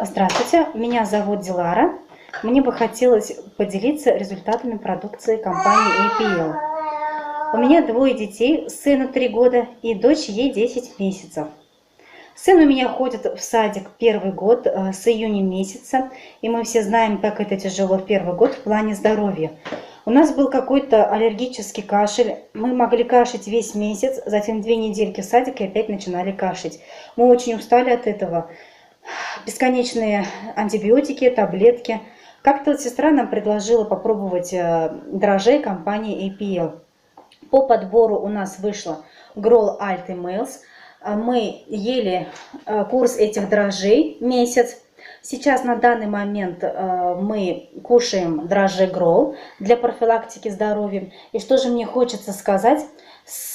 Здравствуйте, меня зовут Дилара. Мне бы хотелось поделиться результатами продукции компании APL. У меня двое детей, сыну 3 года и дочь ей 10 месяцев. Сын у меня ходит в садик первый год с июня месяца, и мы все знаем, как это тяжело в первый год в плане здоровья. У нас был какой-то аллергический кашель, мы могли кашлять весь месяц, затем 2 недельки в садик и опять начинали кашлять. Мы очень устали от этого. Бесконечные антибиотики, таблетки. Как-то сестра нам предложила попробовать дрожжей компании APL. По подбору у нас вышло Grow Alt Males. Мы ели курс этих дрожжей месяц. Сейчас на данный момент мы кушаем дрожжи Grow для профилактики здоровья. И что же мне хочется сказать,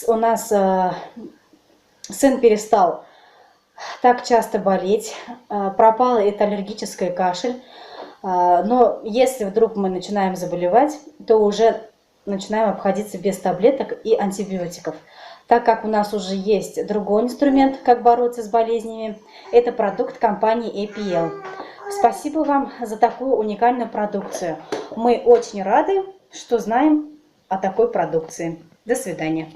у нас сын перестал так часто болеть, пропала эта аллергическая кашель. Но если вдруг мы начинаем заболевать, то уже начинаем обходиться без таблеток и антибиотиков. Так как у нас уже есть другой инструмент, как бороться с болезнями, это продукт компании APL. Спасибо вам за такую уникальную продукцию. Мы очень рады, что знаем о такой продукции. До свидания.